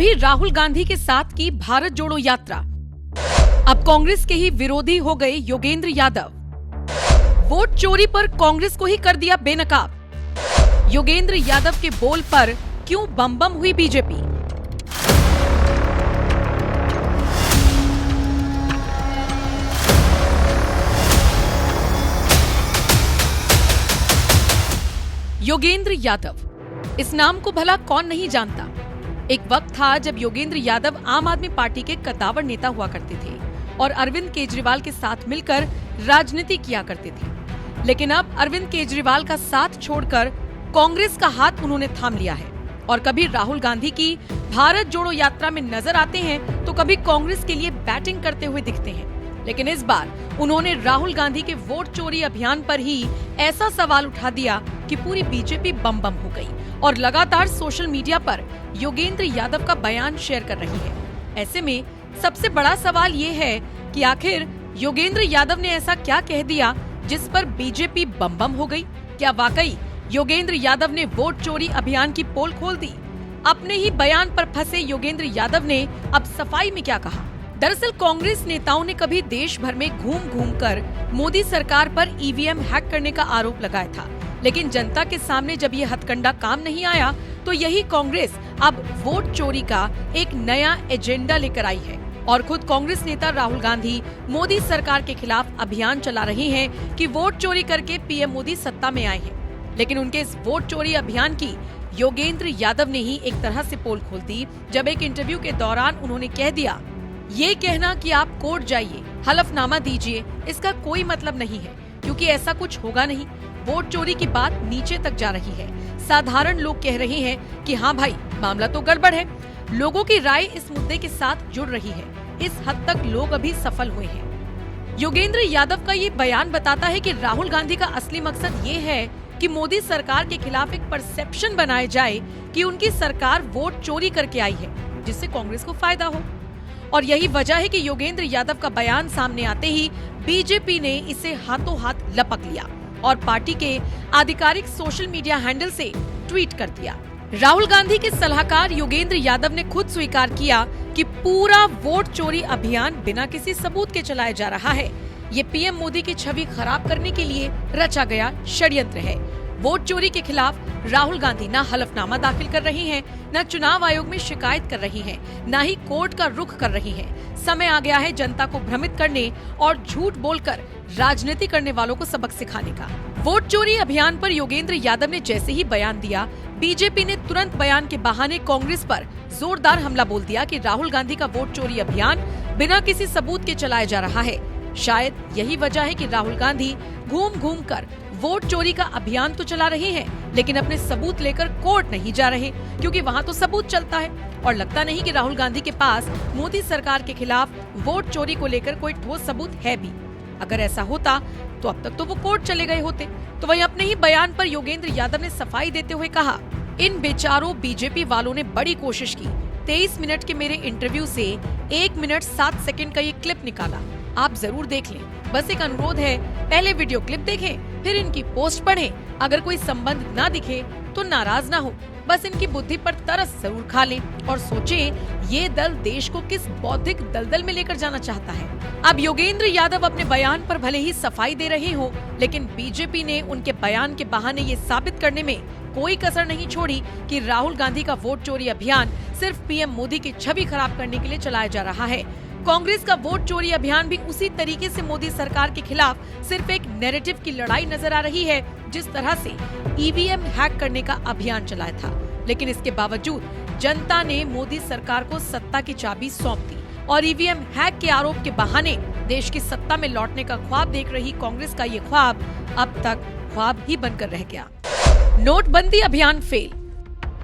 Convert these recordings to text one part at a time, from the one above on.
कभी राहुल गांधी के साथ की भारत जोड़ो यात्रा, अब कांग्रेस के ही विरोधी हो गए योगेंद्र यादव। वोट चोरी पर कांग्रेस को ही कर दिया बेनकाब। योगेंद्र यादव के बोल पर क्यों बम बम हुई बीजेपी। योगेंद्र यादव, इस नाम को भला कौन नहीं जानता। एक वक्त था जब योगेंद्र यादव आम आदमी पार्टी के कद्दावर नेता हुआ करते थे और अरविंद केजरीवाल के साथ मिलकर राजनीति किया करते थे। लेकिन अब अरविंद केजरीवाल का साथ छोड़कर कांग्रेस का हाथ उन्होंने थाम लिया है और कभी राहुल गांधी की भारत जोड़ो यात्रा में नजर आते हैं तो कभी कांग्रेस के लिए बैटिंग करते हुए दिखते हैं। लेकिन इस बार उन्होंने राहुल गांधी के वोट चोरी अभियान पर ही ऐसा सवाल उठा दिया कि पूरी बीजेपी बम बम हो गई और लगातार सोशल मीडिया पर योगेंद्र यादव का बयान शेयर कर रही है। ऐसे में सबसे बड़ा सवाल ये है कि आखिर योगेंद्र यादव ने ऐसा क्या कह दिया जिस पर बीजेपी बम बम हो गई। क्या वाकई योगेंद्र यादव ने वोट चोरी अभियान की पोल खोल दी। अपने ही बयान पर फंसे योगेंद्र यादव ने अब सफाई में क्या कहा। दरअसल कांग्रेस नेताओं ने कभी देश भर में घूम घूम कर मोदी सरकार पर ईवीएम हैक करने का आरोप लगाया था, लेकिन जनता के सामने जब ये हथकंडा काम नहीं आया तो यही कांग्रेस अब वोट चोरी का एक नया एजेंडा लेकर आई है और खुद कांग्रेस नेता राहुल गांधी मोदी सरकार के खिलाफ अभियान चला रही हैं कि वोट चोरी करके पीएम मोदी सत्ता में आए हैं। लेकिन उनके इस वोट चोरी अभियान की योगेंद्र यादव ने ही एक तरह से पोल खोल दी जब एक इंटरव्यू के दौरान उन्होंने कह दिया, ये कहना कि आप कोर्ट जाइए, हलफनामा दीजिए, इसका कोई मतलब नहीं है क्योंकि ऐसा कुछ होगा नहीं। वोट चोरी की बात नीचे तक जा रही है। साधारण लोग कह रहे हैं कि हाँ भाई, मामला तो गड़बड़ है। लोगों की राय इस मुद्दे के साथ जुड़ रही है। इस हद तक लोग अभी सफल हुए हैं। योगेंद्र यादव का ये बयान बताता है कि राहुल गांधी का असली मकसद ये है कि मोदी सरकार के खिलाफ एक परसेप्शन बनाया जाए कि उनकी सरकार वोट चोरी करके आई है, जिससे कांग्रेस को फायदा हो। और यही वजह है कि योगेंद्र यादव का बयान सामने आते ही बीजेपी ने इसे हाथों हाथ लपक लिया और पार्टी के आधिकारिक सोशल मीडिया हैंडल से ट्वीट कर दिया। राहुल गांधी के सलाहकार योगेंद्र यादव ने खुद स्वीकार किया कि पूरा वोट चोरी अभियान बिना किसी सबूत के चलाया जा रहा है। ये पीएम मोदी की छवि खराब करने के लिए रचा गया षड्यंत्र है। वोट चोरी के खिलाफ राहुल गांधी न हलफनामा दाखिल कर रही हैं, न चुनाव आयोग में शिकायत कर रही हैं, न ही कोर्ट का रुख कर रही हैं। समय आ गया है जनता को भ्रमित करने और झूठ बोलकर राजनीति करने वालों को सबक सिखाने का। वोट चोरी अभियान पर योगेंद्र यादव ने जैसे ही बयान दिया, बीजेपी ने तुरंत बयान के बहाने कांग्रेस पर जोरदार हमला बोल दिया कि राहुल गांधी का वोट चोरी अभियान बिना किसी सबूत के चलाया जा रहा है। शायद यही वजह है कि राहुल गांधी घूम घूम कर वोट चोरी का अभियान तो चला रहे हैं, लेकिन अपने सबूत लेकर कोर्ट नहीं जा रहे क्योंकि वहां तो सबूत चलता है और लगता नहीं कि राहुल गांधी के पास मोदी सरकार के खिलाफ वोट चोरी को लेकर कोई ठोस सबूत है भी। अगर ऐसा होता तो अब तक तो वो कोर्ट चले गए होते। तो वहीं अपने ही बयान पर योगेंद्र यादव ने सफाई देते हुए कहा, इन बेचारों बीजेपी वालों ने बड़ी कोशिश की। 23 मिनट के मेरे इंटरव्यू से 1 मिनट 7 सेकंड का ये क्लिप निकाला, आप जरूर देख लें। बस एक अनुरोध है, पहले वीडियो क्लिप देखें, फिर इनकी पोस्ट पढ़ें। अगर कोई संबंध ना दिखे तो नाराज ना हो, बस इनकी बुद्धि पर तरस जरूर खा लें और सोचें ये दल देश को किस बौद्धिक दलदल में लेकर जाना चाहता है। अब योगेंद्र यादव अपने बयान पर भले ही सफाई दे रहे हो, लेकिन बीजेपी ने उनके बयान के बहाने ये साबित करने में कोई कसर नहीं छोड़ी कि राहुल गांधी का वोट चोरी अभियान सिर्फ पीएम मोदी की छवि खराब करने के लिए चलाया जा रहा है। कांग्रेस का वोट चोरी अभियान भी उसी तरीके से मोदी सरकार के खिलाफ सिर्फ एक नैरेटिव की लड़ाई नजर आ रही है, जिस तरह से ईवीएम हैक करने का अभियान चलाया था। लेकिन इसके बावजूद जनता ने मोदी सरकार को सत्ता की चाबी सौंप दी और ईवीएम हैक के आरोप के बहाने देश की सत्ता में लौटने का ख्वाब देख रही कांग्रेस का ये ख्वाब अब तक ख्वाब ही बनकर रह गया। नोटबंदी अभियान फेल।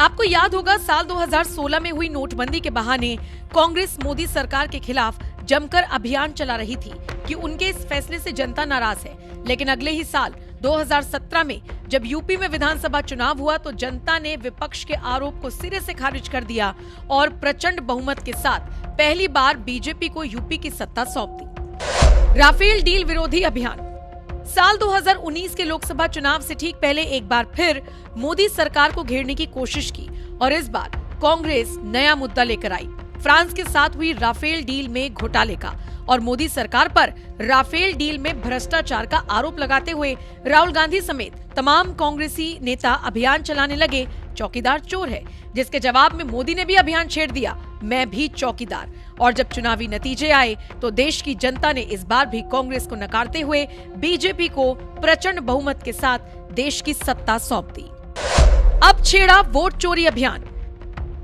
आपको याद होगा साल 2016 में हुई नोटबंदी के बहाने कांग्रेस मोदी सरकार के खिलाफ जमकर अभियान चला रही थी कि उनके इस फैसले से जनता नाराज है। लेकिन अगले ही साल 2017 में जब यूपी में विधानसभा चुनाव हुआ तो जनता ने विपक्ष के आरोप को सिरे से खारिज कर दिया और प्रचंड बहुमत के साथ पहली बार बीजेपी को यूपी की सत्ता सौंप दी। राफेल डील विरोधी अभियान। साल 2019 के लोकसभा चुनाव से ठीक पहले एक बार फिर मोदी सरकार को घेरने की कोशिश की और इस बार कांग्रेस नया मुद्दा लेकर आई, फ्रांस के साथ हुई राफेल डील में घोटाले का, और मोदी सरकार पर राफेल डील में भ्रष्टाचार का आरोप लगाते हुए राहुल गांधी समेत तमाम कांग्रेसी नेता अभियान चलाने लगे, चौकीदार चोर है, जिसके जवाब में मोदी ने भी अभियान छेड़ दिया, मैं भी चौकीदार। और जब चुनावी नतीजे आए तो देश की जनता ने इस बार भी कांग्रेस को नकारते हुए बीजेपी को प्रचंड बहुमत के साथ देश की सत्ता सौंप दी। अब छेड़ा वोट चोरी अभियान।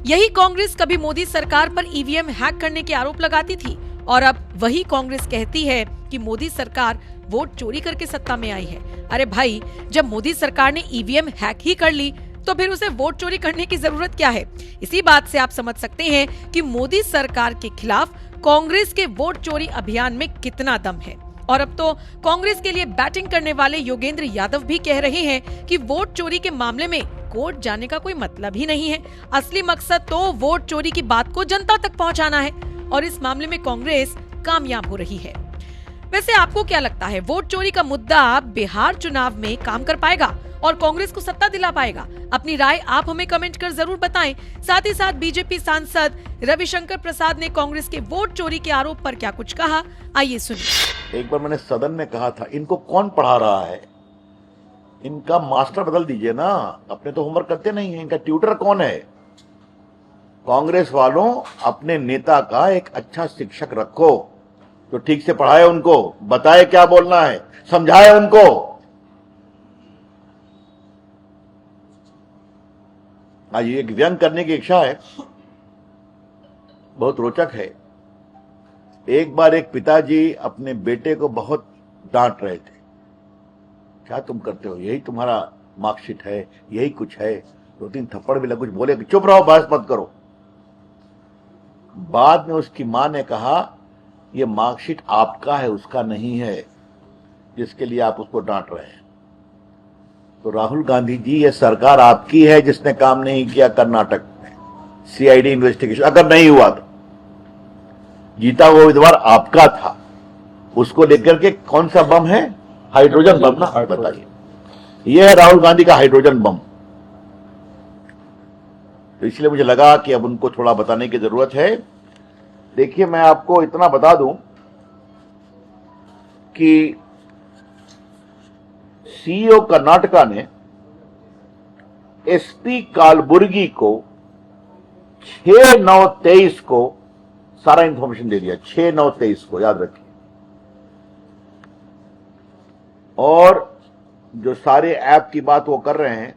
यही कांग्रेस कभी मोदी सरकार पर ईवीएम हैक करने के आरोप लगाती थी, और अब वही कांग्रेस कहती है कि मोदी सरकार वोट चोरी करके सत्ता में आई है। अरे भाई, जब मोदी सरकार ने ईवीएम हैक ही कर ली तो फिर उसे वोट चोरी करने की जरूरत क्या है? इसी बात से आप समझ सकते हैं कि मोदी सरकार के खिलाफ कांग्रेस के वोट चोरी अभियान में कितना दम है। और अब तो कांग्रेस के लिए बैटिंग करने वाले योगेंद्र यादव भी कह रहे हैं कि वोट चोरी के मामले में कोर्ट जाने का कोई मतलब ही नहीं है, असली मकसद तो वोट चोरी की बात को जनता तक पहुंचाना है, और इस मामले में कांग्रेस कामयाब हो रही है। वैसे आपको क्या लगता है, वोट चोरी का मुद्दा बिहार चुनाव में काम कर पाएगा और कांग्रेस को सत्ता दिला पाएगा? अपनी राय आप हमें कमेंट कर जरूर बताएं। साथ ही साथ बीजेपी सांसद रविशंकर प्रसाद ने कांग्रेस के वोट चोरी के आरोप पर क्या कुछ कहा, आइए सुनिए। एक बार मैंने सदन में कहा था, इनको कौन पढ़ा रहा है? इनका मास्टर बदल दीजिए ना, अपने तो होमवर्क करते नहीं है, इनका ट्यूटर कौन है? कांग्रेस वालों, अपने नेता का एक अच्छा शिक्षक रखो जो ठीक से पढ़ाए, उनको बताए क्या बोलना है, समझाए उनको। आज एक व्यंग करने की इच्छा है, बहुत रोचक है। एक बार एक पिताजी अपने बेटे को बहुत डांट रहे थे, क्या तुम करते हो, यही तुम्हारा मार्कशीट है, यही कुछ है। 2-3 थप्पड़ भी लगे, कुछ बोले, चुप रहो, बहस मत करो। बाद में उसकी मां ने कहा, यह मार्कशीट आपका है, उसका नहीं है, जिसके लिए आप उसको डांट रहे हैं। तो राहुल गांधी जी, ये सरकार आपकी है जिसने काम नहीं किया कर्नाटक में, सीआईडी इन्वेस्टिगेशन अगर नहीं हुआ तो जीता हुआ उम्मीदवार आपका था, उसको लेकर के कौन सा बम है? हाइड्रोजन बम ना, बताइए। यह है राहुल गांधी का हाइड्रोजन बम। तो इसलिए मुझे लगा कि अब उनको थोड़ा बताने की जरूरत है। देखिए, मैं आपको इतना बता दूं कि सीईओ कर्नाटका ने एसपी कालबुर्गी को 6/9/23 को सारा इंफॉर्मेशन दे दिया, 6/9/23 को, याद रखिए। और जो सारे ऐप की बात वो कर रहे हैं,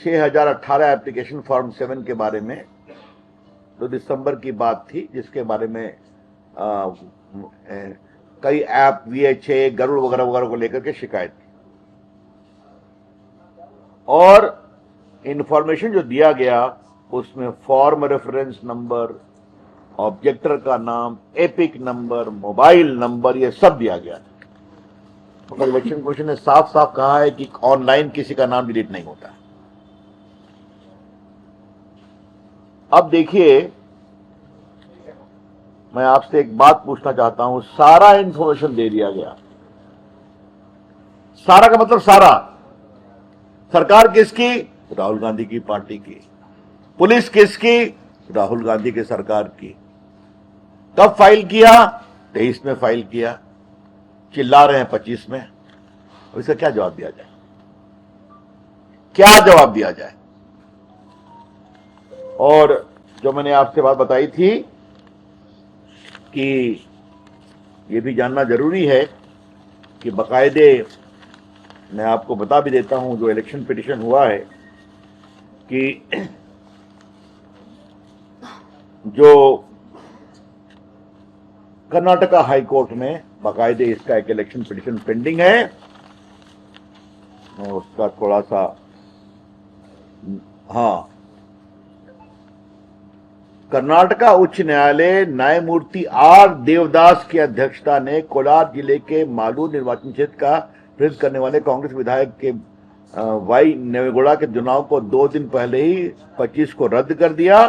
6018 एप्लीकेशन फॉर्म 7 के बारे में, तो दिसंबर की बात थी, जिसके बारे में कई ऐप, VHA, गरुड़ वगैरह वगैरह को लेकर के शिकायत थी। और इंफॉर्मेशन जो दिया गया उसमें फॉर्म रेफरेंस नंबर, ऑब्जेक्टर का नाम, एपिक नंबर, मोबाइल नंबर, ये सब दिया गया था। तो इलेक्शन कमीशन ने साफ साफ कहा है कि ऑनलाइन किसी का नाम डिलीट नहीं होता। अब देखिए, मैं आपसे एक बात पूछना चाहता हूं, सारा इंफॉर्मेशन दे दिया गया, सारा का मतलब सारा। सरकार किसकी? राहुल गांधी की पार्टी की। पुलिस किसकी? राहुल गांधी के सरकार की। कब फाइल किया? 23 में फाइल किया। चिल्ला रहे हैं 25 में। और इसका क्या जवाब दिया जाए? क्या जवाब दिया जाए? और जो मैंने आपसे बात बताई थी कि ये भी जानना जरूरी है कि बकायदे, मैं आपको बता भी देता हूं, जो इलेक्शन पिटीशन हुआ है कि जो कर्नाटका हाई कोर्ट में बकायदे इसका एक इलेक्शन पिटीशन पेंडिंग है, और उसका थोड़ा सा, हाँ, कर्नाटका उच्च न्यायालय न्यायमूर्ति आर देवदास की अध्यक्षता ने कोलार जिले के मालूर निर्वाचन क्षेत्र का प्रतिनिधित्व करने वाले कांग्रेस विधायक के वाई नेवेगौड़ा के चुनाव को 2 दिन पहले ही 25 को रद्द कर दिया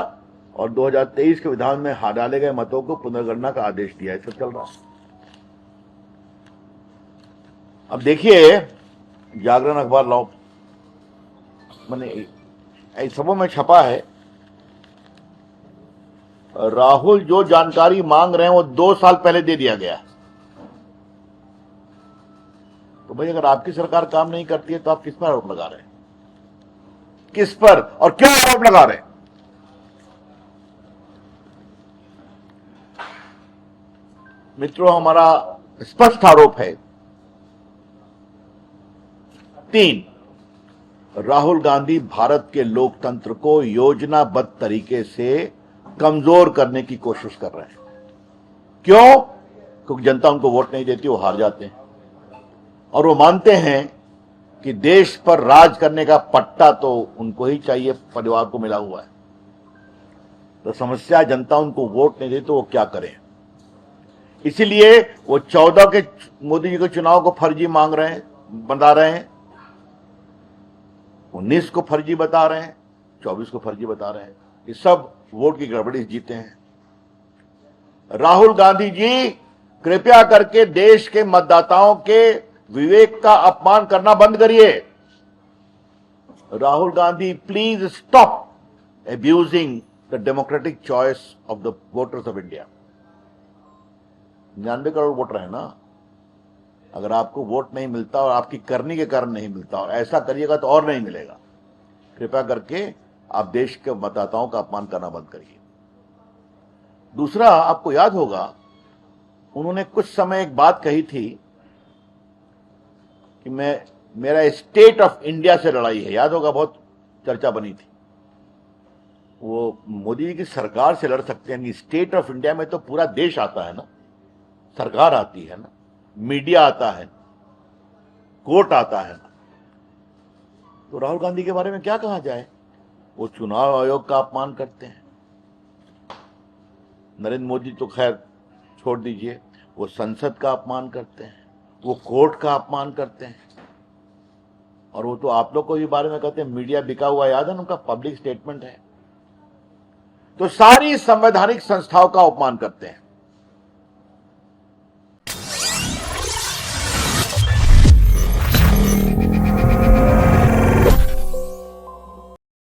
और 2023 के विधान में डाले गए मतों को पुनर्गणना का आदेश दिया। ऐसा चल रहा है। अब देखिए, जागरण अखबार लाओ, मैंने इस सबों में छपा है, राहुल जो जानकारी मांग रहे हैं वो 2 साल पहले दे दिया गया। तो भाई अगर आपकी सरकार काम नहीं करती है तो आप किस पर आरोप लगा रहे हैं? किस पर और क्यों आरोप लगा रहे हैं? मित्रों, हमारा स्पष्ट आरोप है 3, राहुल गांधी भारत के लोकतंत्र को योजनाबद्ध तरीके से कमजोर करने की कोशिश कर रहे हैं। क्यों? क्योंकि जनता उनको वोट नहीं देती, वो हार जाते हैं और वो मानते हैं कि देश पर राज करने का पट्टा तो उनको ही चाहिए, परिवार को मिला हुआ है। तो समस्या, जनता उनको वोट नहीं देती तो वो क्या करें? इसीलिए वो 14 के मोदी जी के चुनाव को फर्जी मांग रहे हैं, बता रहे हैं, 19 को फर्जी बता रहे हैं, 24 को फर्जी बता रहे हैं। ये सब वोट की गड़बड़ी जीते हैं। राहुल गांधी जी, कृपया करके देश के मतदाताओं के विवेक का अपमान करना बंद करिए। Rahul Gandhi, please stop abusing the democratic choice of the voters of India। 99 crore voter है ना। अगर आपको वोट नहीं मिलता और आपकी करनी के कारण नहीं मिलता और ऐसा करिएगा तो और नहीं मिलेगा। कृपया करके आप देश के मतदाताओं का अपमान करना बंद करिए। दूसरा, आपको याद होगा उन्होंने कुछ समय एक बात कही थी कि मेरा स्टेट ऑफ इंडिया से लड़ाई है। याद होगा, बहुत चर्चा बनी थी। वो मोदी जी की सरकार से लड़ सकते हैं, स्टेट ऑफ इंडिया में तो पूरा देश आता है ना, सरकार आती है ना, मीडिया आता है, कोर्ट आता है ना। तो राहुल गांधी के बारे में क्या कहा जाए? वो चुनाव आयोग का अपमान करते हैं। नरेंद्र मोदी तो खैर छोड़ दीजिए, वो संसद का अपमान करते हैं, वो कोर्ट का अपमान करते हैं, और वो तो आप लोग को भी बारे में कहते हैं मीडिया बिका हुआ। याद है ना, उनका पब्लिक स्टेटमेंट है। तो सारी संवैधानिक संस्थाओं का अपमान करते हैं।